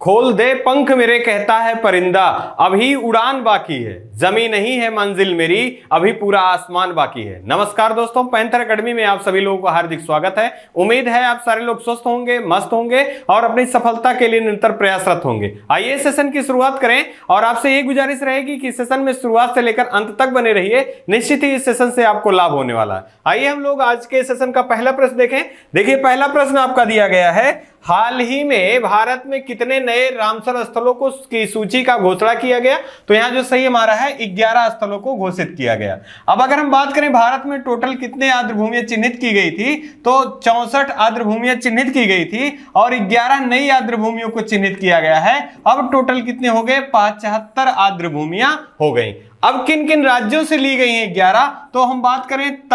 खोल दे पंख मेरे कहता है परिंदा, अभी उड़ान बाकी है, जमी नहीं है मंजिल मेरी, अभी पूरा आसमान बाकी है। नमस्कार दोस्तों, पैंथर एकेडमी में आप सभी लोगों का हार्दिक स्वागत है। उम्मीद है आप सारे लोग स्वस्थ होंगे, मस्त होंगे और अपनी सफलता के लिए निरंतर प्रयासरत होंगे। आइए सेशन की शुरुआत करें और आपसे ये गुजारिश रहेगी कि सेशन में शुरुआत से लेकर अंत तक बने रहिए, निश्चित ही इस सेशन से आपको लाभ होने वाला है। आइए हम लोग आज के सेशन का पहला प्रश्न देखें। देखिए पहला प्रश्न आपका दिया गया है, हाल ही में भारत में कितने नए रामसर स्थलों को की सूची का घोषणा किया गया? तो यहां जो सही हमारा है 11 स्थलों को घोषित किया गया। अब अगर हम बात करें भारत में टोटल कितने आर्द्रभूमियां चिन्हित की गई थी, तो 64 आर्द्रभूमियां चिन्हित की गई थी और 11 नई आर्द्रभूमियों को चिन्हित किया गया है। अब टोटल कितने हो गए? 75 आर्द्रभूमियां हो गई। अब किन किन राज्यों से ली गई हैं 11? तो हम बात करें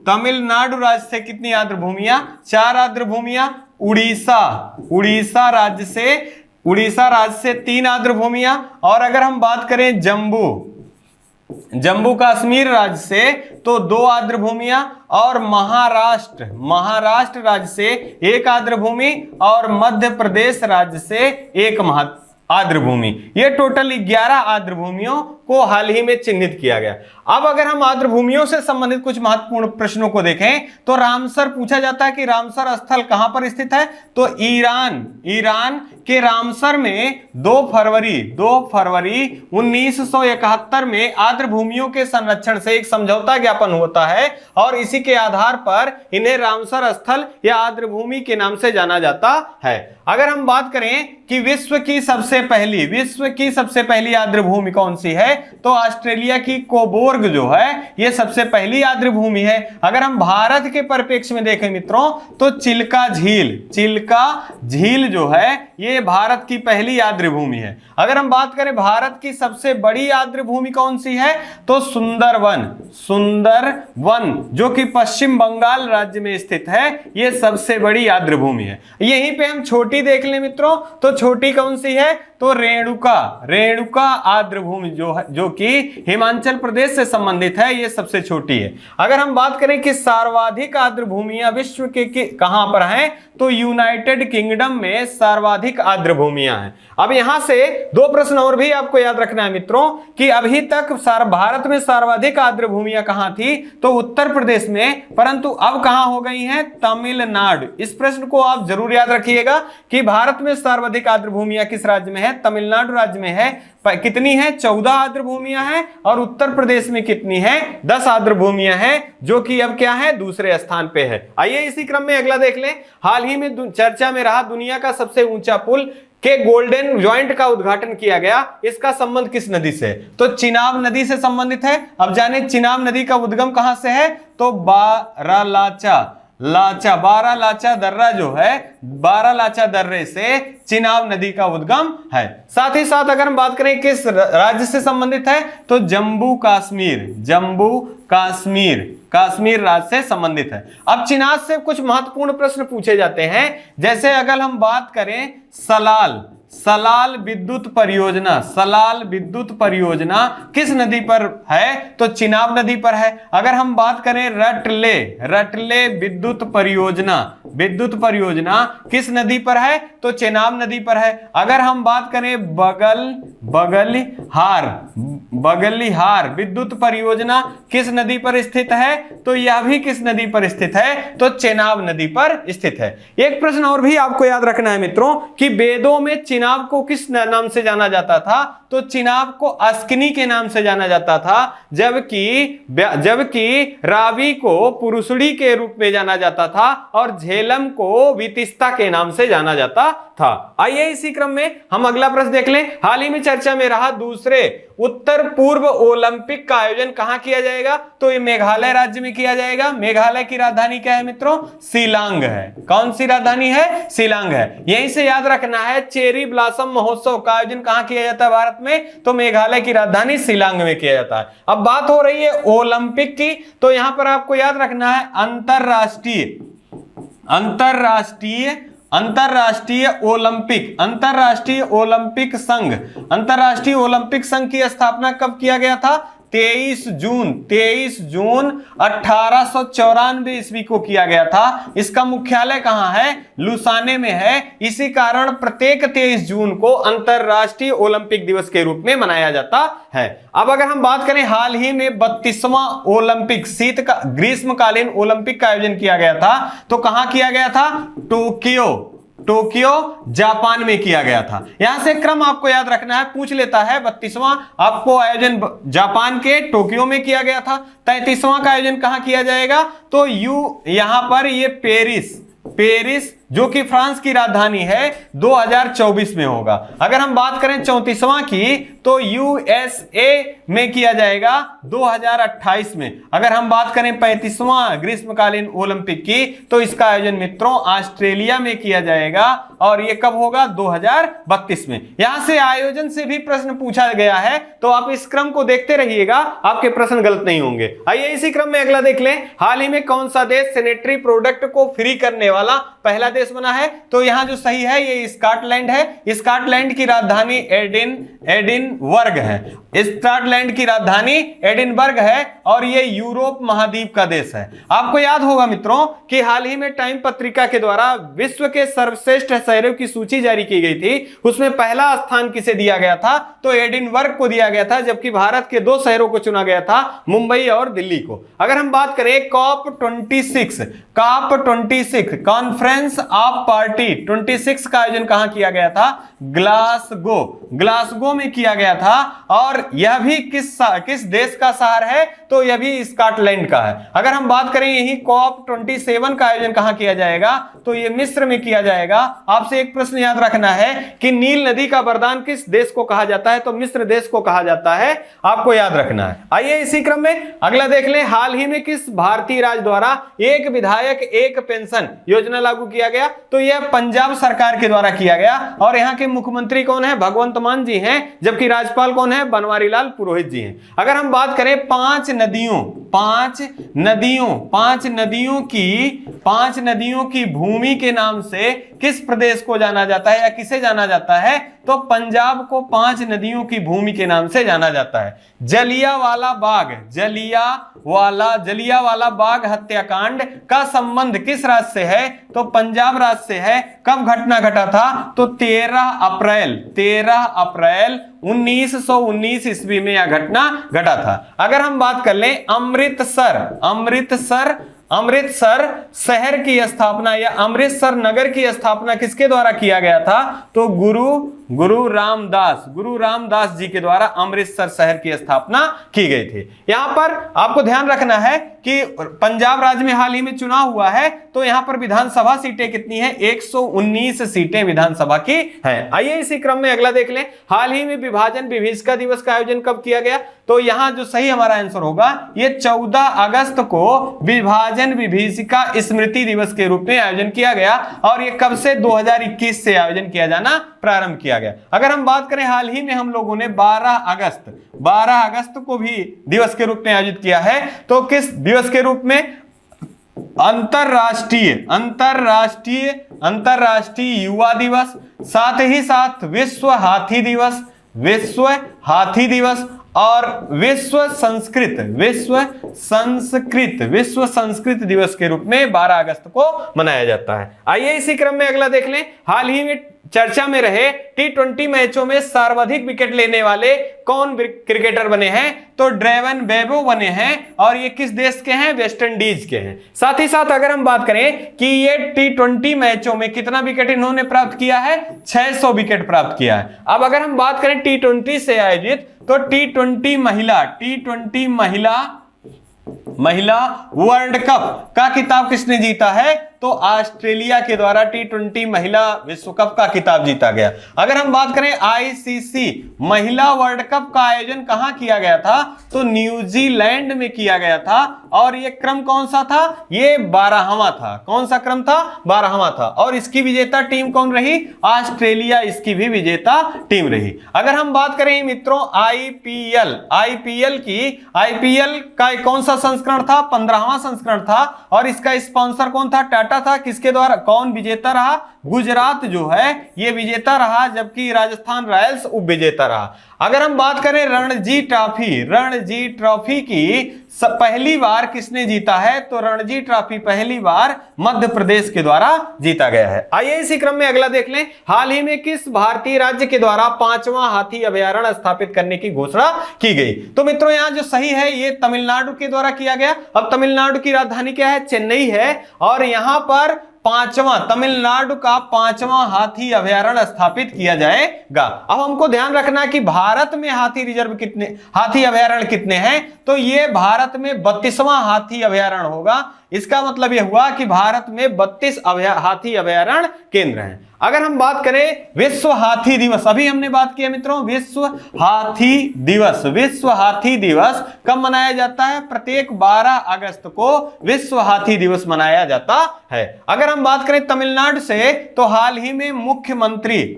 तमिलनाडु राज्य से कितनी आर्द्रभूमियां? 4 आर्द्रभूमियां। उड़ीसा राज्य से 3 आर्द्रभूमियां। और अगर हम बात करें जम्मू कश्मीर राज्य से तो 2 आर्द्रभूमियां। और महाराष्ट्र राज्य से 1 आर्द्रभूमि और मध्य प्रदेश राज्य से 1 आर्द्रभूमि। ये टोटल 11 आर्द्रभूमियों को हाल ही में चिन्हित किया गया। अब अगर हम आर्द्रभूमियों से संबंधित कुछ महत्वपूर्ण प्रश्नों को देखें तो रामसर पूछा जाता है कि रामसर स्थल कहां पर स्थित है? तो ईरान के रामसर में 2 फरवरी 1971 में आर्द्रभूमियों के संरक्षण से एक समझौता ज्ञापन होता है और इसी के आधार पर इन्हें रामसर स्थल या आर्द्रभूमि के नाम से जाना जाता है। अगर हम बात करें कि विश्व की सबसे पहली आर्द्रभूमि कौन सी है, तो ऑस्ट्रेलिया की कोबोर्ग जो है ये सबसे पहली आर्द्रभूमि है। अगर हम भारत के परिप्रेक्ष्य में देखें मित्रों, तो चिल्का झील जो है ये भारत की पहली आर्द्रभूमि है। अगर हम बात करें भारत की सबसे बड़ी आर्द्रभूमि कौन सी है, तो सुंदरवन जो कि पश्चिम बंगाल राज्य में स्थित है, ये सबसे बड़ी आर्द्रभूमि है। यहीं पे हम छोटी देख लें मित्रों, तो छोटी कौन सी है? तो रेणुका आर्द्रभूमि जो कि हिमाचल प्रदेश से संबंधित है, ये सबसे छोटी है। अगर हम बात करें कि सर्वाधिक आर्द्रभूमियां विश्व के कहां पर हैं, तो यूनाइटेड किंगडम में सर्वाधिक आर्द्रभूमियां हैं। अब यहां से 2 प्रश्न और भी आपको याद रखना है मित्रों कि अभी तक भारत में सर्वाधिक आर्द्रभूमियां कहां थी, तो उत्तर प्रदेश में, परंतु अब कहां हो गई हैं? तमिलनाडु। इस प्रश्न को आप जरूर याद रखिएगा कि भारत में सर्वाधिक आर्द्रभूमियां किस राज्य में है? तमिलनाडु राज्य में है। कितनी है? 14 आर्द्रभूमियां हैं। और उत्तर प्रदेश में कितनी है? 10 आर्द्रभूमियां हैं, जो कि अब क्या है? दूसरे स्थान पे है। आइए इसी क्रम में अगला देख लें। हाल ही में चर्चा में रहा दुनिया का सबसे ऊंचा पुल के गोल्डन जॉइंट का उद्घाटन किया गया। इसका संबंध किस नदी से? तो चिनाब नदी से संबंधित है। अब जाने चिनाब नदी का उद्गम कहां से है? तो बारालाचा दर्रा जो है, बारालाचा दर्रे से चिनाब नदी का उद्गम है। साथ ही साथ अगर हम बात करें किस राज्य से संबंधित है, तो जम्मू कश्मीर राज्य से संबंधित है। अब चिनाब से कुछ महत्वपूर्ण प्रश्न पूछे जाते हैं, जैसे अगर हम बात करें सलाल विद्युत परियोजना किस नदी पर है? तो चिनाब नदी पर है। अगर हम बात करें रटले विद्युत परियोजना किस नदी पर है? तो चिनाब नदी पर है। अगर हम बात करें बगलिहार विद्युत परियोजना किस नदी पर स्थित है? तो यह भी किस नदी पर स्थित है? तो चेनाब नदी पर स्थित है। एक प्रश्न और भी आपको याद रखना है मित्रों कि वेदों में चिनाब को किस नाम से जाना जाता था? तो चिनाब को अस्किनी के नाम से जाना जाता था, जबकि रावी को पुरुषड़ी के रूप में जाना जाता था और झेलम को वितिस्ता के नाम से जाना जाता था। आइए इसी क्रम में हम अगला प्रश्न देख लें। हाल ही में चर्चा में रहा दूसरे उत्तर पूर्व ओलंपिक का आयोजन कहां किया जाएगा? तो ये मेघालय राज्य में किया जाएगा। मेघालय की राजधानी क्या है मित्रों? शिलांग है। कौन सी राजधानी है? शिलांग है। यहीं से याद रखना है चेरी ब्लॉसम महोत्सव का आयोजन कहां किया जाता है भारत में? तो मेघालय की राजधानी शिलांग में किया जाता है। अब बात हो रही है ओलंपिक की, तो यहां पर आपको याद रखना है अंतरराष्ट्रीय ओलंपिक संघ की स्थापना कब किया गया था? 23 जून 1894 ईस्वी को किया गया था। इसका मुख्यालय कहां है? लुसाने में है। इसी कारण प्रत्येक 23 जून को अंतरराष्ट्रीय ओलंपिक दिवस के रूप में मनाया जाता है। अब अगर हम बात करें, हाल ही में 32वां ओलंपिक ग्रीष्मकालीन ओलंपिक का आयोजन किया गया था, तो कहां किया गया था? टोक्यो जापान में किया गया था। यहां से क्रम आपको याद रखना है, पूछ लेता है। 32वां आपको आयोजन जापान के टोक्यो में किया गया था। 33वां का आयोजन कहां किया जाएगा? तो यहां पर ये पेरिस जो कि फ्रांस की राजधानी है, 2024 में होगा। अगर हम बात करें 34वां की, तो यूएसए में किया जाएगा 2028 में। अगर हम बात करें 35वां ग्रीष्मकालीन ओलंपिक की, तो इसका आयोजन मित्रों ऑस्ट्रेलिया में किया जाएगा, और ये कब होगा? 2032 में। यहां से आयोजन से भी प्रश्न पूछा गया है, तो आप इस क्रम को देखते रहिएगा, आपके प्रश्न गलत नहीं होंगे। आइए इसी क्रम में अगला देख लें। हाल ही में कौन सा देश सैनिटरी प्रोडक्ट को फ्री करने वाला पहला देश बना है? तो यहां जो सही है ये स्कॉटलैंड है। स्कॉटलैंड की राजधानी एडिनबर्ग है। स्कॉटलैंड की राजधानी एडिनबर्ग है, और ये यूरोप महाद्वीप का देश है। आपको याद होगा मित्रों कि हाल ही में टाइम पत्रिका के द्वारा विश्व के सर्वश्रेष्ठ शहरों की सूची जारी की गई थी। उसमें पहला स्थान किसे दिया गया था? तो एडिनबर्ग को दिया गया था, जबकि भारत के 2 शहरों को चुना गया था, मुंबई और दिल्ली को। अगर हम बात करें कॉप 26 कॉन्फ्रेंस ऑफ पार्टी 26 का आयोजन कहां किया गया था? ग्लासगो में किया गया था, और यह भी किस देश का शहर है? तो यह भी स्कॉटलैंड का है। अगर हम बात करें यही कॉप 27 का आयोजन कहां किया जाएगा? तो यह मिस्र में किया जाएगा। आपसे एक प्रश्न याद रखना है कि नील नदी का वरदान किस देश को कहा जाता है? तो मिस्र देश को कहा जाता है, आपको याद रखना है। आइए इसी क्रम में अगला देख लें। हाल ही में किस भारतीय राज्य द्वारा एक विधायक एक पेंशन योजना लागू किया गया? तो यह पंजाब सरकार के द्वारा किया गया, और यहाँ के मुख्यमंत्री कौन है? भगवंत मान जी हैं, जबकि राज्यपाल कौन है? बनवारी लाल पुरोहित जी हैं। अगर हम बात करें पांच नदियों की भूमि के नाम से किस प्रदेश को जाना जाता है, या किसे जाना जाता है? तो पंजाब को 5 नदियों की भूमि के नाम से जाना जाता है। जलियांवाला बाग हत्याकांड का संबंध किस राज्य से है? तो पंजाब राज्य से है। कब घटना घटा था? तो 13 अप्रैल 1919 ईस्वी में यह घटना घटा था। अगर हम बात कर लें अमृतसर शहर की स्थापना या अमृतसर नगर की स्थापना किसके द्वारा किया गया था? तो गुरु रामदास जी के द्वारा अमृतसर शहर की स्थापना की गई थी। यहां पर आपको ध्यान रखना है कि पंजाब राज्य में हाल ही में चुनाव हुआ है, तो यहां पर विधानसभा सीटें कितनी हैं? 119 सीटें विधानसभा की हैं। आइए इसी क्रम में अगला देख लें। हाल ही में विभाजन विभीषिका दिवस का आयोजन कब किया गया? तो यहां जो सही हमारा आंसर होगा, ये 14 अगस्त को विभाजन विभीषिका स्मृति दिवस के रूप में आयोजन किया गया, और ये कब से? 2021 से आयोजन किया जाना प्रारंभ किया गया। अगर हम बात करें, हाल ही में हम लोगों ने 12 अगस्त को भी दिवस के रूप में आयोजित किया है। तो किस दिवस के रूप में? अंतरराष्ट्रीय युवा दिवस, साथ ही साथ विश्व हाथी दिवस और विश्व संस्कृत दिवस के रूप में 12 अगस्त को मनाया जाता है। आइए इसी क्रम में अगला देख लें। हाल ही में चर्चा में रहे T20 मैचों में सर्वाधिक विकेट लेने वाले कौन क्रिकेटर बने हैं? तो ड्रेवन ब्रेवो बने हैं, और ये किस देश के हैं? वेस्ट इंडीज के हैं। साथ ही साथ अगर हम बात करें कि ये T20 मैचों में कितना विकेट इन्होंने प्राप्त किया है? 600 विकेट प्राप्त किया है। अब अगर हम बात करें T20 से आयोजित, तो T20 महिला वर्ल्ड कप का खिताब किसने जीता है? तो ऑस्ट्रेलिया के द्वारा T20 महिला विश्व कप का खिताब जीता गया। अगर हम बात करें ICC महिला वर्ल्ड कप का आयोजन कहां किया गया था? तो न्यूजीलैंड में किया गया था, और यह क्रम कौन सा था? ये 12वां था। कौन सा क्रम था? 12वां था। और इसकी विजेता टीम कौन रही? ऑस्ट्रेलिया इसकी भी विजेता टीम रही। अगर हम बात करें मित्रों आईपीएल का कौन सा संस्करण था? 15वां संस्करण था, और इसका स्पॉन्सर कौन था? टाटा काटा था, किसके द्वारा, कौन विजेता रहा? गुजरात जो है ये विजेता रहा, जबकि राजस्थान रॉयल्स उप विजेता रहा। अगर हम बात करें रणजी ट्रॉफी की पहली बार किसने जीता है, तो रणजी ट्रॉफी पहली बार मध्य प्रदेश के द्वारा जीता गया है। आइए इसी क्रम में अगला देख लें, हाल ही में किस भारतीय राज्य के द्वारा 5वां हाथी अभयारण्य स्थापित करने की घोषणा की गई? तो मित्रों यहां जो सही है ये तमिलनाडु के द्वारा किया गया। अब तमिलनाडु की राजधानी क्या है? चेन्नई है, और यहां पर तमिलनाडु का 5वां हाथी अभयारण्य स्थापित किया जाएगा। अब हमको ध्यान रखना कि भारत में हाथी अभयारण्य कितने हैं, तो ये भारत में 32वां हाथी अभयारण्य होगा। इसका मतलब यह हुआ कि भारत में 32 हाथी अभयारण्य केंद्र हैं। अगर हम बात करें विश्व हाथी दिवस, अभी हमने बात की है मित्रों, विश्व हाथी दिवस कब मनाया जाता है? प्रत्येक 12 अगस्त को विश्व हाथी दिवस मनाया जाता है। अगर हम बात करें तमिलनाडु से, तो हाल ही में मुख्यमंत्री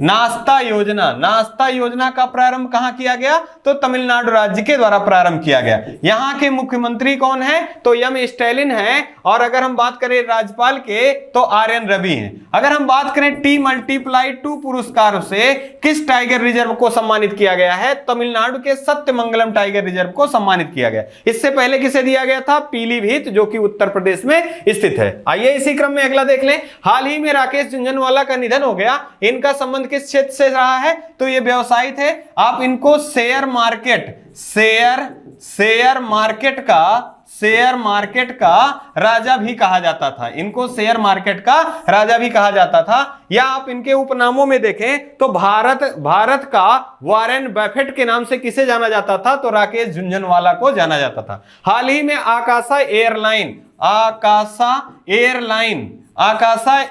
नाश्ता योजना का प्रारंभ कहां किया गया? तो तमिलनाडु राज्य के द्वारा प्रारंभ किया गया। यहां के मुख्यमंत्री कौन है? तो एम स्टालिन है, और अगर हम बात करें राज्यपाल के, तो आर.एन. रवि हैं। अगर हम बात करें T+2 पुरस्कार से किस टाइगर रिजर्व को सम्मानित किया गया है? तमिलनाडु के सत्यमंगलम टाइगर रिजर्व को सम्मानित किया गया। इससे पहले किसे दिया गया था? पीलीभीत, जो कि उत्तर प्रदेश में स्थित है। आइए इसी क्रम में अगला देख लें, हाल ही में राकेश झुनझुनवाला का निधन हो गया। इनका संबंध किस क्षेत्र से रहा है? तो ये व्यवसायी थे। आप इनको शेयर मार्केट का राजा भी कहा जाता था। इनको शेयर मार्केट का राजा भी कहा जाता था। या आप इनके उपनामों में देखें तो भारत का वॉरेन बफेट के नाम से किसे जाना जाता था? तो राकेश झुनझुनवाला को जाना जाता था। हाल ही में आकाशा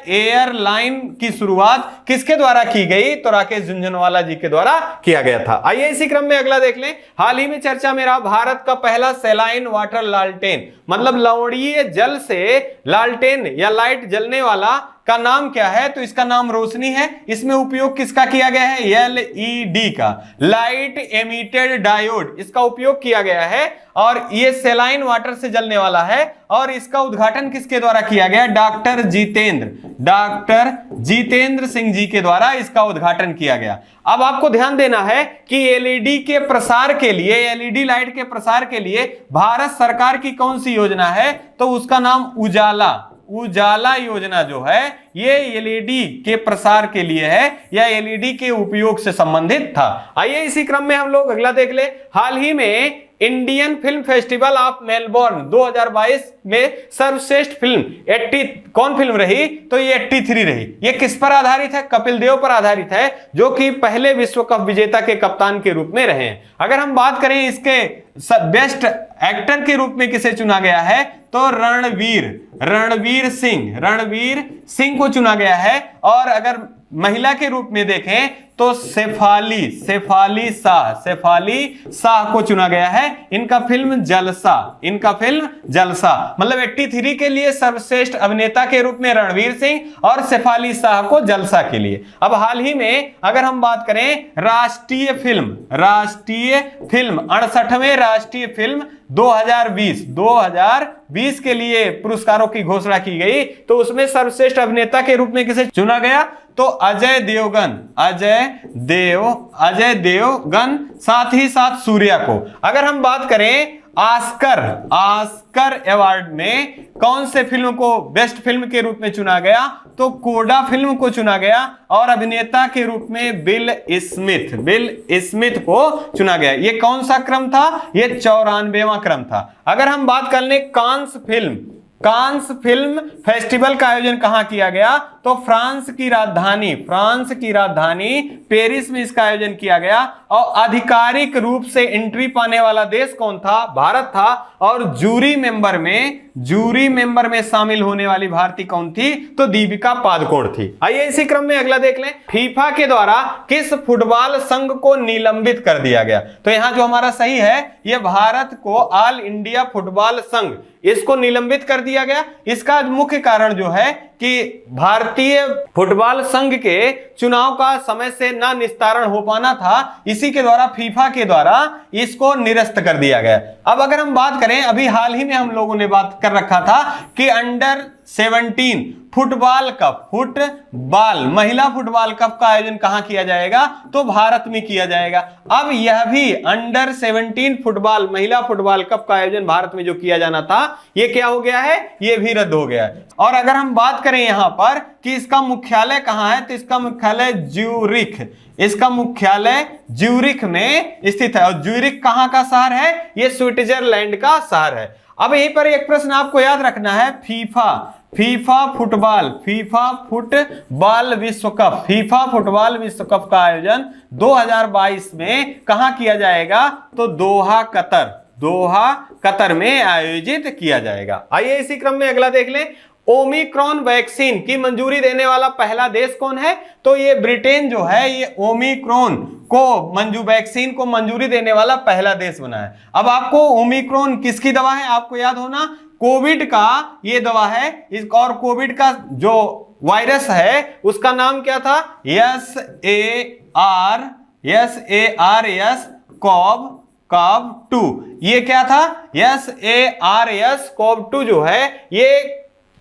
एयरलाइन की शुरुआत किसके द्वारा की गई? तो राकेश झुनझुनवाला जी के द्वारा किया गया था। आइए इसी क्रम में अगला देख लें, हाल ही में चर्चा में रहा भारत का पहला सैलाइन वाटर लालटेन, मतलब लवणीय जल से लालटेन या लाइट जलने वाला का नाम क्या है? तो इसका नाम रोशनी है। इसमें उपयोग किसका किया गया है? LED का, लाइट एमिटेड डायोड, इसका उपयोग किया गया है। और ये सैलाइन वाटर से जलने वाला है, और इसका उद्घाटन किसके द्वारा किया गया? डॉक्टर जितेंद्र सिंह जी के द्वारा इसका उद्घाटन किया गया। अब आपको ध्यान देना है कि LED के प्रसार के लिए, LED लाइट के प्रसार के लिए भारत सरकार की कौन सी योजना है? तो उसका नाम उजाला योजना जो है ये LED के प्रसार के लिए है, या LED के उपयोग से संबंधित था। आइए इसी क्रम में हम लोग अगला देख ले, हाल ही में Indian film festival of Melbourne 2022 में सर्वश्रेष्ठ फिल्म कौन फिल्म रही? तो ये 83 रही। ये किस पर आधारित है? कपिल देव पर आधारित है, जो कि पहले विश्व कप विजेता के कप्तान के रूप में रहे हैं। अगर हम बात करें इसके बेस्ट एक्टर के रूप में किसे चुना गया है? तो रणवीर सिंह को चुना गया है। और अगर महिला के रूप में देखें तो शेफाली शाह को चुना गया है। इनका फिल्म जलसा, मतलब 83 के लिए सर्वश्रेष्ठ अभिनेता के रूप में रणवीर सिंह और शेफाली शाह को जलसा के लिए। अब हाल ही में अगर हम बात करें राष्ट्रीय फिल्म 68वें राष्ट्रीय फिल्म 2020 के लिए पुरस्कारों की घोषणा की गई, तो उसमें सर्वश्रेष्ठ अभिनेता के रूप में किसे चुना गया? तो अजय देवगन, साथ ही साथ सूर्या को। अगर हम बात करें ऑस्कर अवार्ड में कौन से फिल्म को बेस्ट फिल्म के रूप में चुना गया? तो कोडा फिल्म को चुना गया, और अभिनेता के रूप में बिल स्मिथ को चुना गया। ये कौन सा क्रम था? ये 94वां क्रम था। अगर हम बात कर लें कांस फिल्म फेस्टिवल का आयोजन कहां किया गया? तो फ्रांस की राजधानी पेरिस में इसका आयोजन किया गया। और आधिकारिक रूप से एंट्री पाने वाला देश कौन था? भारत था। और जूरी मेंबर में शामिल होने वाली भारतीय कौन थी? तो दीपिका पादुकोण थी। आइए इसी क्रम में अगला देख लें, फीफा के द्वारा किस फुटबॉल संघ को निलंबित कर दिया गया? तो यहां जो हमारा सही है, यह भारत को ऑल इंडिया फुटबॉल संघ, इसको निलंबित कर दिया गया। इसका मुख्य कारण जो है कि भारतीय फुटबॉल संघ के चुनाव का समय से ना निस्तारण हो पाना था, इसी के द्वारा फीफा के द्वारा इसको निरस्त कर दिया गया। अब अगर हम बात करें, अभी हाल ही में हम लोगों ने बात कर रखा था कि अंडर 17 फुटबॉल कप, फुटबॉल महिला फुटबॉल कप का आयोजन कहां किया जाएगा, तो भारत में किया जाएगा। अब यह भी अंडर 17 फुटबॉल महिला फुटबॉल कप का आयोजन भारत में जो किया जाना था, ये क्या हो गया है, ये भी रद्द हो गया है। और अगर हम बात करें यहां पर कि इसका मुख्यालय कहां है, तो इसका मुख्यालय ज्यूरिख, इसका मुख्यालय ज्यूरिख में स्थित है। और ज्यूरिख कहां का शहर है, ये स्विट्जरलैंड का शहर है। अब यहीं पर एक प्रश्न आपको याद रखना है, फीफा फुटबॉल विश्व कप, फीफा फुटबॉल विश्व कप का आयोजन 2022 में कहां किया जाएगा, तो दोहा कतर में आयोजित किया जाएगा। आइए इसी क्रम में अगला देख लें, ओमिक्रॉन वैक्सीन की मंजूरी देने वाला पहला देश कौन है, तो ये ब्रिटेन जो है, ये ओमिक्रॉन को वैक्सीन को मंजूरी देने वाला पहला देश बना है। अब आपको ओमिक्रॉन किसकी दवा है, आपको याद होना, कोविड का ये दवा है। और कोविड का जो वायरस है उसका नाम क्या था, SARS-CoV-2। ये क्या था, SARS-CoV-2 जो है, ये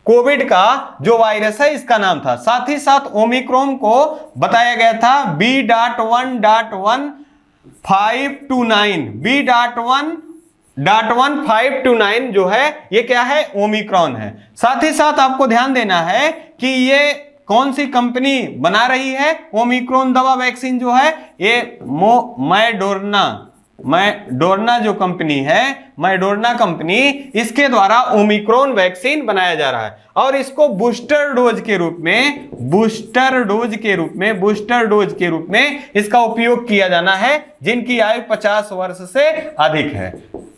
कोविड का जो वायरस है इसका नाम था। साथ ही साथ ओमिक्रॉन को बताया गया था B.1.1529 जो है, ये क्या है, ओमिक्रॉन है। साथ ही साथ आपको ध्यान देना है कि ये कौन सी कंपनी बना रही है ओमिक्रॉन दवा वैक्सीन जो है, ये मैडोर्ना जो कंपनी है, मैडोर्ना कंपनी, इसके द्वारा ओमिक्रॉन वैक्सीन बनाया जा रहा है। और इसको बूस्टर डोज के रूप में इसका उपयोग किया जाना है जिनकी आयु 50 वर्ष से अधिक है।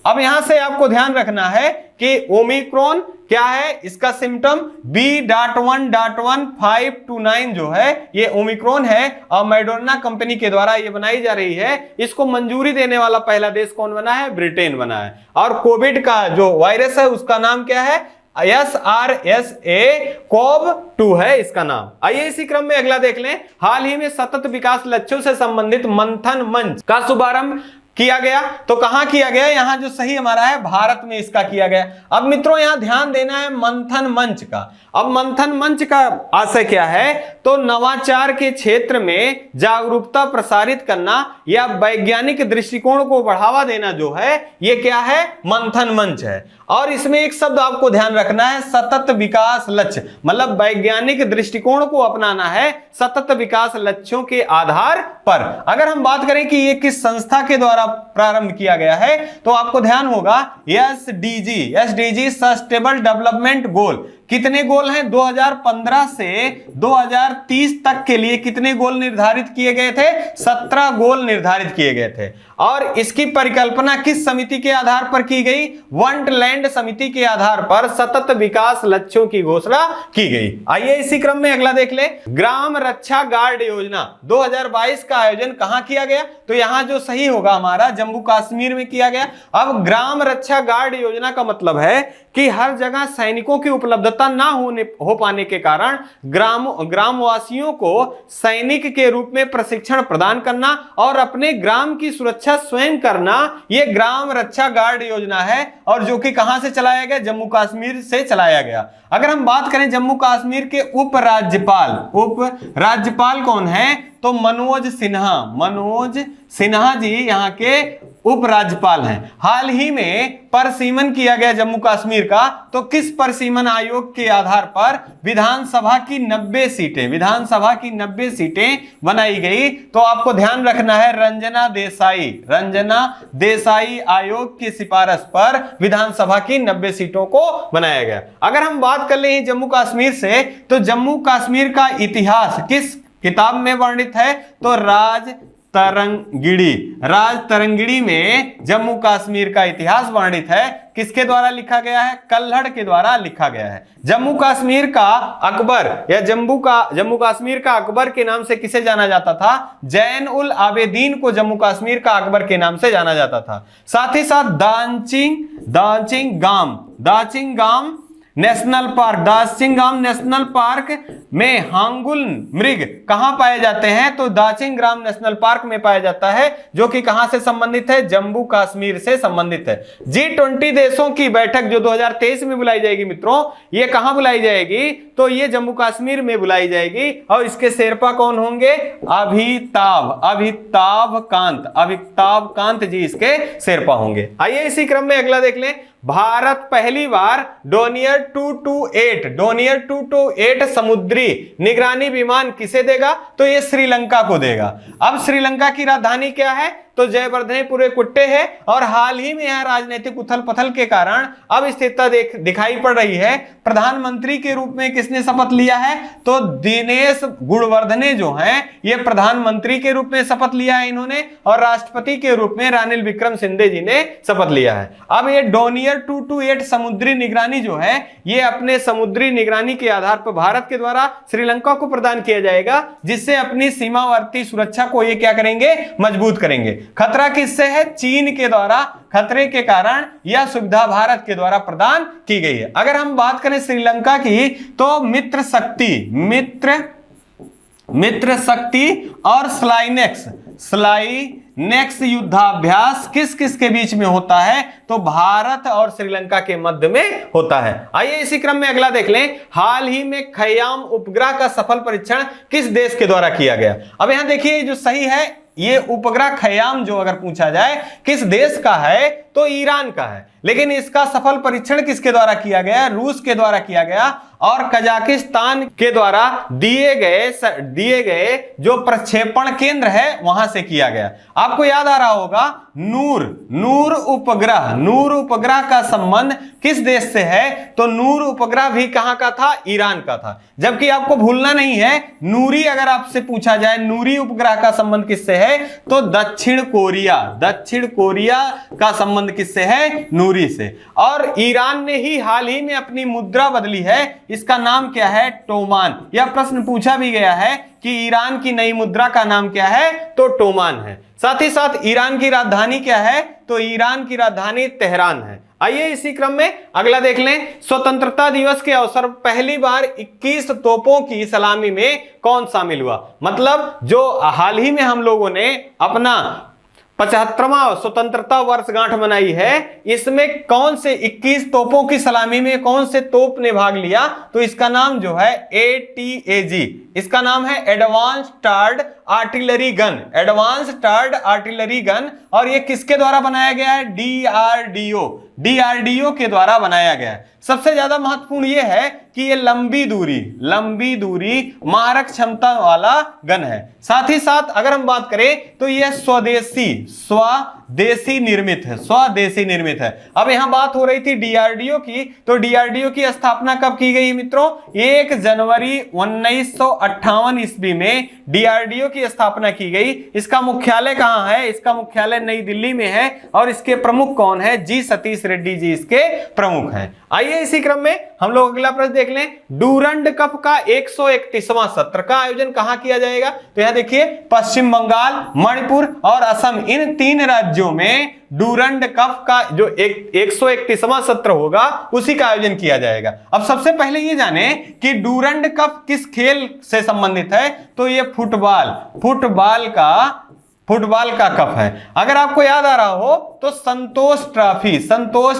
अब यहां से आपको ध्यान रखना है कि ओमिक्रॉन क्या है, इसका सिम्टम B.1.1529 जो है, ये ओमिक्रॉन है और मैडोर्ना कंपनी के द्वारा ये बनाई जा रही है। इसको मंजूरी देने वाला पहला देश कौन बना है, ब्रिटेन बना है। और कोविड का जो वायरस है उसका नाम क्या है, SARS-CoV-2 है इसका नाम। आइए इसी क्रम में अगला देख लें, हाल ही में सतत विकास लक्ष्यों से संबंधित मंथन मंच का शुभारंभ किया गया, तो कहां किया गया, यहां जो सही हमारा है, भारत में इसका किया गया। अब मित्रों यहां ध्यान देना है मंथन मंच का। अब मंथन मंच का आशय क्या है, तो नवाचार के क्षेत्र में जागरूकता प्रसारित करना या वैज्ञानिक दृष्टिकोण को बढ़ावा देना जो है, ये क्या है, मंथन मंच है। और इसमें एक शब्द आपको ध्यान रखना है, सतत विकास लक्ष्य, मतलब वैज्ञानिक दृष्टिकोण को अपनाना है सतत विकास लक्ष्यों के आधार पर। अगर हम बात करें कि ये किस संस्था के द्वारा प्रारंभ किया गया है, तो आपको ध्यान होगा एसडीजी सस्टेनेबल डेवलपमेंट गोल। कितने गोल हैं, 2015 से 2030 तक के लिए कितने गोल निर्धारित किए गए थे, 17 गोल निर्धारित किए गए थे। और इसकी परिकल्पना किस समिति के आधार पर की गई, वंडलैंड समिति के आधार पर सतत विकास लक्ष्यों की घोषणा की गई। आइए इसी क्रम में अगला देख ले, ग्राम रक्षा गार्ड योजना 2022 का आयोजन कहां किया गया, तो यहां जो सही होगा हमारा, जम्मू कश्मीर में किया गया। अब ग्राम रक्षा गार्ड योजना का मतलब है कि हर जगह सैनिकों की उपलब्धता ना हो पाने के कारण ग्रामवासियों को सैनिक के रूप में प्रशिक्षण प्रदान करना और अपने ग्राम की सुरक्षा स्वयं करना, यह ग्राम रक्षा गार्ड योजना है। और जो कि कहां से चलाया गया, जम्मू कश्मीर से चलाया गया। अगर हम बात करें जम्मू कश्मीर के उपराज्यपाल कौन है, तो मनोज सिन्हा जी यहाँ के उपराज्यपाल हैं। हाल ही में परिसीमन किया गया जम्मू कश्मीर का, तो किस परिसीमन आयोग के आधार पर विधानसभा की 90 सीटें बनाई गई, तो आपको ध्यान रखना है रंजना देसाई आयोग की सिफारिश पर विधानसभा की 90 सीटों को बनाया गया। अगर हम बात कर ले जम्मू कश्मीर से, तो जम्मू कश्मीर का इतिहास किस किताब में वर्णित है, तो राज तरंगिणी में जम्मू कश्मीर का इतिहास वर्णित है। किसके द्वारा लिखा गया है, कल्हड़ के द्वारा लिखा गया है। जम्मू कश्मीर का अकबर या जम्मू कश्मीर का अकबर के नाम से किसे जाना जाता था, जैन उल आबेदीन को जम्मू कश्मीर का अकबर के नाम से जाना जाता था। साथ ही साथ दाचिंग गाम नेशनल पार्क, दासिंगग्राम नेशनल पार्क में हांगुल मृग कहां पाए जाते हैं? तो दासिंगग्राम नेशनल पार्क में पाया जाता है, जो कि कहां से संबंधित है? जम्मू कश्मीर से संबंधित है। G20 देशों की बैठक जो 2023 में बुलाई जाएगी मित्रों, ये कहां बुलाई जाएगी? तो ये जम्मू कश्मीर में बुलाई जाएगी, और इसके शेरपा कौन होंगे? अमिताभ कांत जी इसके शेरपा होंगे। आइए इसी क्रम में अगला देख लें। भारत पहली बार डोनियर 228 समुद्री निगरानी विमान किसे देगा? तो ये श्रीलंका को देगा। अब श्रीलंका की राजधानी क्या है? तो जयवर्धनेपुरे कुट्टे है, और हाल ही में यह राजनीतिक उथल पुथल के कारण अब स्थिरता दिखाई पड़ रही है। प्रधानमंत्री के रूप में किसने शपथ लिया है? तो दिनेश गुणवर्धने जो हैं, ये प्रधानमंत्री के रूप में शपथ लिया है इन्होंने, और राष्ट्रपति के रूप में रानिल विक्रमसिंघे जी ने शपथ लिया है। अब ये डोनियर 228 समुद्री निगरानी जो है, ये अपने समुद्री निगरानी के आधार पर भारत के द्वारा श्रीलंका को प्रदान किया जाएगा, जिससे अपनी सीमावर्ती सुरक्षा को ये क्या करेंगे? मजबूत करेंगे। खतरा किससे है? चीन के द्वारा खतरे के कारण यह सुविधा भारत के द्वारा प्रदान की गई है। अगर हम बात करें श्रीलंका की, तो मित्र शक्ति और स्लाइनेक्स युद्धाभ्यास किस किस के बीच में होता है? तो भारत और श्रीलंका के मध्य में होता है। आइए इसी क्रम में अगला देख लें। हाल ही में खयाम उपग्रह का सफल परीक्षण किस देश के द्वारा किया गया? अब यहां देखिए, जो सही है, ये उपग्रह खयाम जो अगर पूछा जाए किस देश का है, तो ईरान का है। लेकिन इसका सफल परीक्षण किसके द्वारा किया गया? रूस के द्वारा किया गया, और कजाकिस्तान के द्वारा दिए गए जो प्रक्षेपण केंद्र है वहां से किया गया। आपको याद आ रहा होगा, नूर उपग्रह का संबंध किस देश से है? तो नूर उपग्रह भी कहां का था? ईरान का था। जबकि आपको भूलना नहीं है, नूरी अगर आपसे पूछा जाए नूरी उपग्रह का संबंध किससे है? तो दक्षिण कोरिया का संबंध किससे है? नूरी से। और ईरान ने ही हाल ही में अपनी मुद्रा बदली है, इसका नाम क्या है? टोमान। यह प्रश्न पूछा भी गया है कि ईरान की नई मुद्रा का नाम क्या है? तो टोमान है। साथ ही साथ ईरान की राजधानी क्या है? तो ईरान की राजधानी तेहरान है। आइए इसी क्रम में अगला देख लें। स्वतंत्रता दिवस के अवसर पहली बार 21 तोपों की सलामी में कौन शामिल हुआ? मतलब जो हाल ही में हम लोगों ने अपना 75वां स्वतंत्रता वर्षगांठ मनाई है, इसमें कौन से 21 तोपों की सलामी में कौन से तोप ने भाग लिया? तो इसका नाम जो है ATAG, इसका नाम है एडवांस टार्ड आर्टिलरी गन, और ये किसके द्वारा बनाया गया है? DRDO के द्वारा बनाया गया है। सबसे ज्यादा महत्वपूर्ण यह है कि ये लंबी दूरी मारक क्षमता वाला गन है। साथ ही साथ अगर हम बात करें तो यह स्वदेशी निर्मित है। अब यहां बात हो रही थी DRDO की, तो DRDO की स्थापना कब की गई मित्रों? 1 जनवरी 1958 ईस्वी में DRDO की स्थापना की गई। इसका मुख्यालय कहां है? इसका मुख्यालय नई दिल्ली में है, और इसके प्रमुख कौन है? जी सतीश रेड्डी जी इसके प्रमुख हैं। आइए इसी क्रम में हम लोग अगला प्रश्न देख लें। डूरंड कप का 131वां सत्र का आयोजन कहां किया जाएगा? तो यहां देखिए, पश्चिम बंगाल, मणिपुर और असम, इन 3 राज्यों में डूरंड कप का जो 131वां सत्र होगा उसी का आयोजन किया जाएगा। अब सबसे पहले ये जाने कि डूरंड कप किस खेल से संबंधित है? तो ये फुटबॉल का कप है। अगर आपको याद आ रहा हो तो संतोष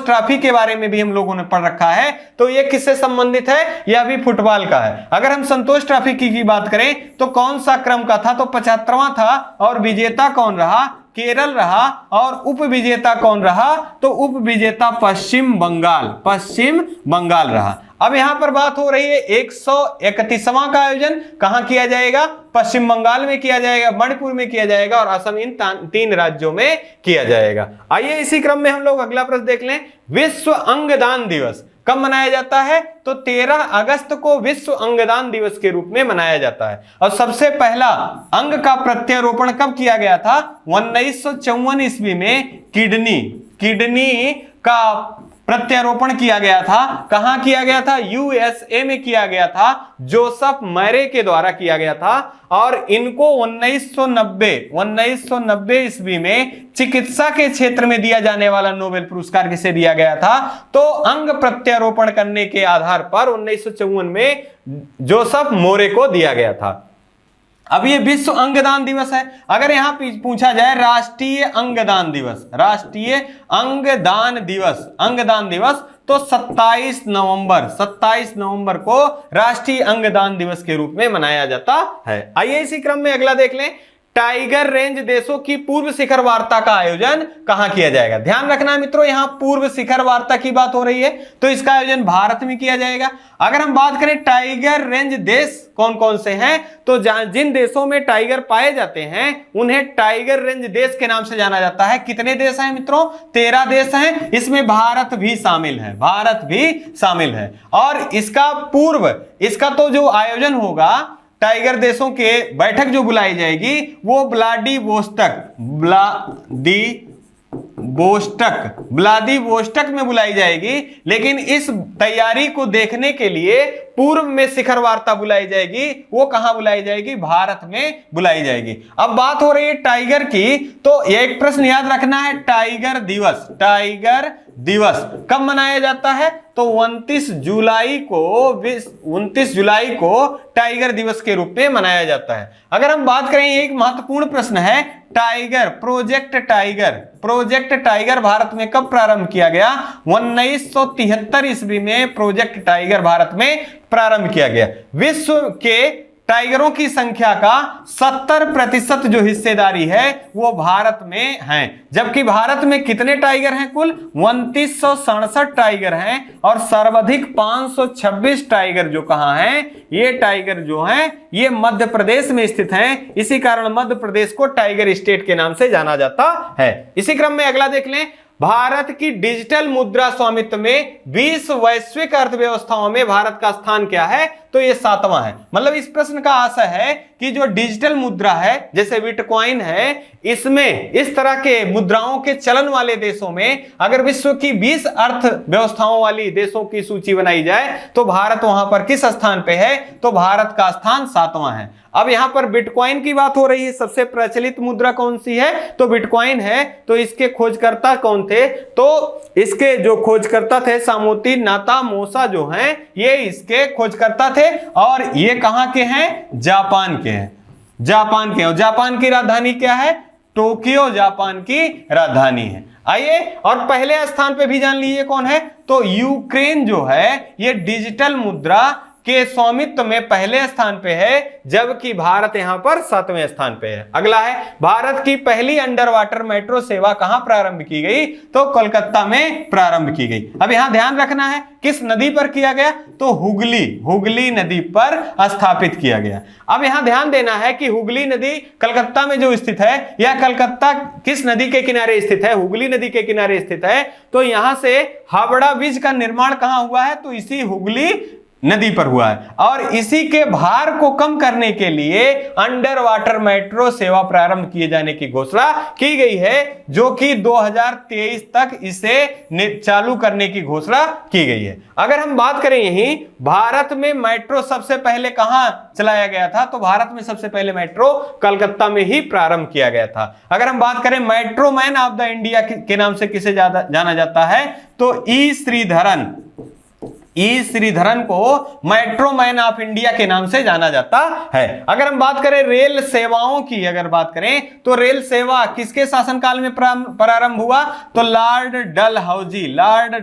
ट्रॉफी के बारे में भी हम लोगों ने पढ़ रखा है, तो ये किससे संबंधित है? यह भी फुटबॉल का है। अगर हम संतोष ट्रॉफी की बात करें तो कौन सा क्रम का था? तो 75वां था, और विजेता कौन रहा? केरल रहा, और उपविजेता कौन रहा? तो उपविजेता पश्चिम बंगाल रहा। अब यहां पर बात हो रही है 131वां का आयोजन कहां किया जाएगा? पश्चिम बंगाल में किया जाएगा, मणिपुर में किया जाएगा, और असम, इन 3 राज्यों में किया जाएगा। आइए इसी क्रम में हम लोग अगला प्रश्न देख लें। विश्व अंगदान दिवस कब मनाया जाता है? तो 13 अगस्त को विश्व अंगदान दिवस के रूप में मनाया जाता है। और सबसे पहला अंग का प्रत्यारोपण कब किया गया था? 1954 ईस्वी में किडनी का प्रत्यारोपण किया गया था। कहां किया गया था? यूएसए में किया गया था, जोसेफ मरे के द्वारा किया गया था। और इनको 1990 ईस्वी में चिकित्सा के क्षेत्र में दिया जाने वाला नोबेल पुरस्कार किसे दिया गया था? तो अंग प्रत्यारोपण करने के आधार पर 1954 में जोसेफ मोरे को दिया गया था। अब ये विश्व अंगदान दिवस है। अगर यहां पूछा जाए राष्ट्रीय अंगदान दिवस, राष्ट्रीय अंगदान दिवस तो 27 नवंबर को राष्ट्रीय अंगदान दिवस के रूप में मनाया जाता है। आइए इसी क्रम में अगला देख लें, टाइगर रेंज देशों की पूर्व शिखर वार्ता का आयोजन कहां किया जाएगा? ध्यान रखना मित्रों, यहां पूर्व शिखर वार्ता की बात हो रही है, तो इसका आयोजन भारत में किया जाएगा। अगर हम बात करें टाइगर रेंज देश कौन कौन से हैं, तो जिन देशों में टाइगर पाए जाते हैं उन्हें टाइगर रेंज देश के नाम से जाना जाता है। कितने देश हैं मित्रों? 13 देश हैं, इसमें भारत भी शामिल है। और इसका तो जो आयोजन होगा, टाइगर देशों के बैठक जो बुलाई जाएगी वो व्लादिवोस्टक में बुलाई जाएगी। लेकिन इस तैयारी को देखने के लिए पूर्व में शिखर वार्ता बुलाई जाएगी, वो कहां बुलाई जाएगी? भारत में बुलाई जाएगी। अब बात हो रही है टाइगर की, तो एक प्रश्न याद रखना है, टाइगर दिवस कब मनाया जाता है? तो 29 जुलाई को टाइगर दिवस के रूप में मनाया जाता है। अगर हम बात करें, एक महत्वपूर्ण प्रश्न है, प्रोजेक्ट टाइगर भारत में कब प्रारंभ किया गया? 1973 ईस्वी में प्रोजेक्ट टाइगर भारत में प्रारंभ किया गया। विश्व के टाइगरों की संख्या का 70% जो हिस्सेदारी है वो भारत में है। जबकि भारत में कितने टाइगर हैं? कुल 2967 टाइगर हैं और सर्वाधिक 526 टाइगर जो कहां हैं? ये टाइगर जो हैं ये मध्य प्रदेश में स्थित हैं। इसी कारण मध्य प्रदेश को टाइगर स्टेट के नाम से जाना जाता है। इसी क्रम में अगला देख लें, भारत की डिजिटल मुद्रा स्वामित्व में 20 वैश्विक अर्थव्यवस्थाओं में भारत का स्थान क्या है? तो ये 7वां है। मतलब इस प्रश्न का आशय है कि जो डिजिटल मुद्रा है, जैसे बिटकॉइन है, इसमें इस तरह के मुद्राओं के चलन वाले देशों में अगर विश्व की 20 अर्थव्यवस्थाओं वाली देशों की सूची बनाई जाए तो भारत वहां पर किस स्थान पे है? तो भारत का स्थान 7वां है। अब यहां पर बिटकॉइन की बात हो रही है, सबसे प्रचलित मुद्रा कौन सी है? तो बिटकॉइन है। तो इसके खोजकर्ता कौन थे? तो इसके जो खोजकर्ता थे सामोती नाकामोटो जो हैं, ये इसके खोजकर्ता थे। और ये कहां के हैं? जापान के हैं। और जापान की राजधानी क्या है? टोक्यो जापान की राजधानी है। आइए, और पहले स्थान पे भी जान लीजिए कौन है? तो यूक्रेन जो है ये डिजिटल मुद्रा के स्वामित्व में पहले स्थान पे है, जबकि भारत यहां पर 7वें स्थान पे है। अगला है, भारत की पहली अंडर वाटर मेट्रो सेवा कहां प्रारंभ की गई? तो कोलकाता में प्रारंभ की गई। अब यहां ध्यान रखना है किस नदी पर किया गया? तो हुगली नदी पर स्थापित किया गया। अब यहां ध्यान देना है कि हुगली नदी कलकत्ता में जो स्थित है, यह कलकत्ता किस नदी के किनारे स्थित है? हुगली नदी के किनारे स्थित है। तो यहां से हावड़ा ब्रिज का निर्माण कहां हुआ है? तो इसी हुगली नदी पर हुआ है। और इसी के भार को कम करने के लिए अंडर वाटर मेट्रो सेवा प्रारंभ किए जाने की घोषणा की गई है, जो कि 2023 तक इसे चालू करने की घोषणा की गई है। अगर हम बात करें यहीं भारत में मेट्रो सबसे पहले कहां चलाया गया था? तो भारत में सबसे पहले मेट्रो कलकत्ता में ही प्रारंभ किया गया था। अगर हम बात करें metro man of the India के नाम से किसे जाना जाता है? तो ई श्रीधरन को मेट्रो मैन ऑफ इंडिया के नाम से जाना जाता है। अगर हम बात करें रेल सेवाओं की, अगर बात करें तो रेल सेवा किसके शासनकाल में प्रारंभ हुआ? तो लॉर्ड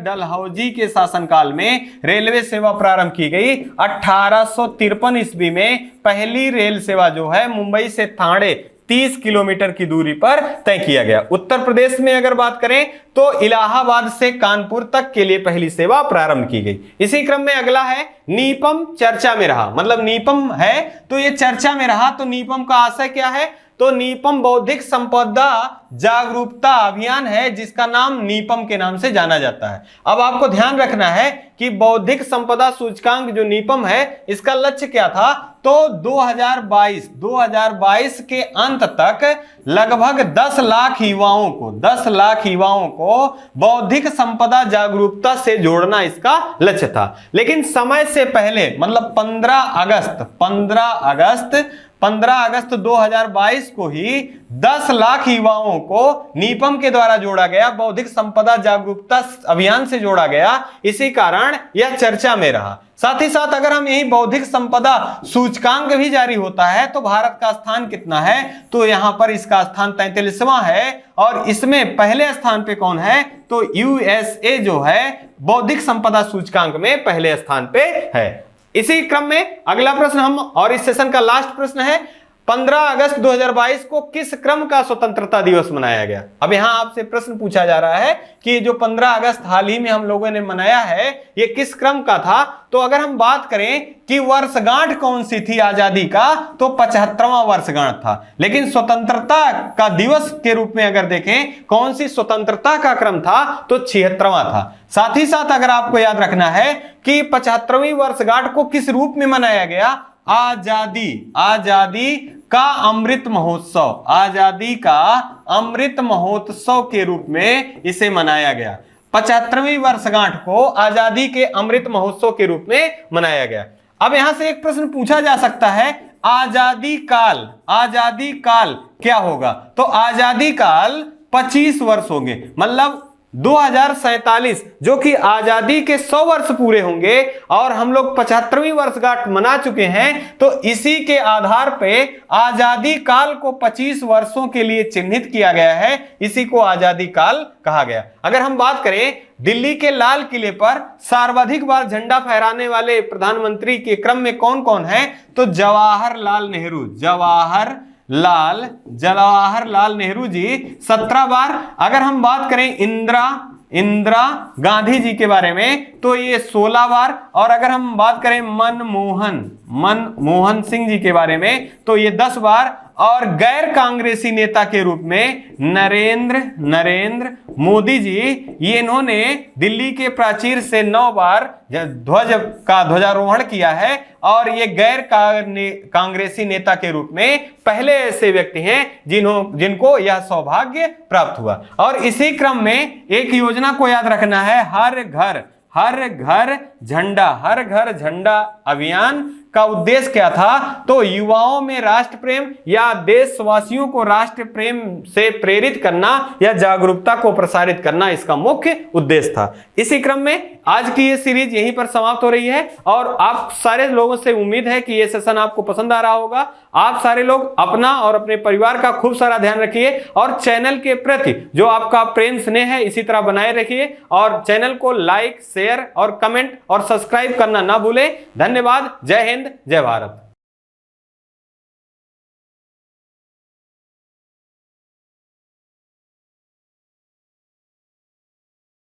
डलहौजी के शासनकाल में रेलवे सेवा प्रारंभ की गई। 1853 ईस्वी में पहली रेल सेवा जो है मुंबई से ठाणे 30 किलोमीटर की दूरी पर तय किया गया। उत्तर प्रदेश में अगर बात करें तो इलाहाबाद से कानपुर तक के लिए पहली सेवा प्रारंभ की गई। इसी क्रम में अगला है, नीपम चर्चा में रहा। मतलब नीपम है तो ये चर्चा में रहा। तो नीपम का आशय क्या है? तो नीपम बौद्धिक संपदा जागरूकता अभियान है, जिसका नाम नीपम के नाम से जाना जाता है। अब आपको ध्यान रखना है कि बौद्धिक संपदा सूचकांक जो नीपम है, इसका लक्ष्य क्या था, तो 2022 के अंत तक लगभग 10 लाख युवाओं को बौद्धिक संपदा जागरूकता से जोड़ना इसका लक्ष्य था। लेकिन समय से पहले, मतलब 15 अगस्त 2022 को ही 10 लाख युवाओं को नीपम के द्वारा जोड़ा गया, बौद्धिक संपदा जागरूकता अभियान से जोड़ा गया। इसी कारण यह चर्चा में रहा। साथ ही साथ अगर हम यही बौद्धिक संपदा सूचकांक भी जारी होता है तो भारत का स्थान कितना है, तो यहां पर इसका स्थान 43वां है। और इसमें पहले स्थान पे कौन है, तो यूएसए जो है बौद्धिक संपदा सूचकांक में पहले स्थान पे है। इसी क्रम में अगला प्रश्न हम, और इस सेशन का लास्ट प्रश्न है, 15 अगस्त 2022 को किस क्रम का स्वतंत्रता दिवस मनाया गया। अब यहां आपसे प्रश्न पूछा जा रहा है कि जो 15 अगस्त हाल ही में हम लोगों ने मनाया है, ये किस क्रम का था। तो अगर हम बात करें कि वर्षगांठ कौन सी थी आजादी का, तो 75वां वर्षगांठ था। लेकिन स्वतंत्रता का दिवस के रूप में अगर देखें कौन सी स्वतंत्रता का क्रम था, तो 76वां था। साथ ही साथ अगर आपको याद रखना है कि 75वीं वर्षगांठ को किस रूप में मनाया गया, आजादी का अमृत महोत्सव के रूप में इसे मनाया गया। 75वीं वर्षगांठ को आजादी के अमृत महोत्सव के रूप में मनाया गया। अब यहां से एक प्रश्न पूछा जा सकता है, आजादी काल क्या होगा, तो आजादी काल 25 वर्ष होंगे, मतलब 2047, जो कि आजादी के 100 वर्ष पूरे होंगे और हम लोग 75वीं वर्षगांठ मना चुके हैं। तो इसी के आधार पे आजादी काल को 25 वर्षों के लिए चिन्हित किया गया है, इसी को आजादी काल कहा गया। अगर हम बात करें दिल्ली के लाल किले पर सर्वाधिक बार झंडा फहराने वाले प्रधानमंत्री के क्रम में कौन कौन है, तो जवाहरलाल नेहरू जी 17 बार। अगर हम बात करें इंदिरा गांधी जी के बारे में, तो ये 16 बार। और अगर हम बात करें मनमोहन सिंह जी के बारे में, तो ये 10 बार। और गैर कांग्रेसी नेता के रूप में नरेंद्र मोदी जी, ये इन्होंने दिल्ली के प्राचीर से 9 बार ध्वज का ध्वजारोहण किया है। और ये गैर कांग्रेसी नेता के रूप में पहले ऐसे व्यक्ति हैं जिनको यह सौभाग्य प्राप्त हुआ। और इसी क्रम में एक योजना को याद रखना है, हर घर झंडा अभियान का उद्देश्य क्या था, तो युवाओं में राष्ट्र प्रेम या देशवासियों को राष्ट्र प्रेम से प्रेरित करना या जागरूकता को प्रसारित करना इसका मुख्य उद्देश्य था। इसी क्रम में आज की ये सीरीज यहीं पर समाप्त हो रही है और आप सारे लोगों से उम्मीद है कि ये सेशन आपको पसंद आ रहा होगा। आप सारे लोग अपना और अपने परिवार का खूब सारा ध्यान रखिए और चैनल के प्रति जो आपका प्रेम स्नेह है इसी तरह बनाए रखिए और चैनल को लाइक, शेयर और कमेंट और सब्सक्राइब करना ना भूलें। धन्यवाद। जय हिंद, जय भारत।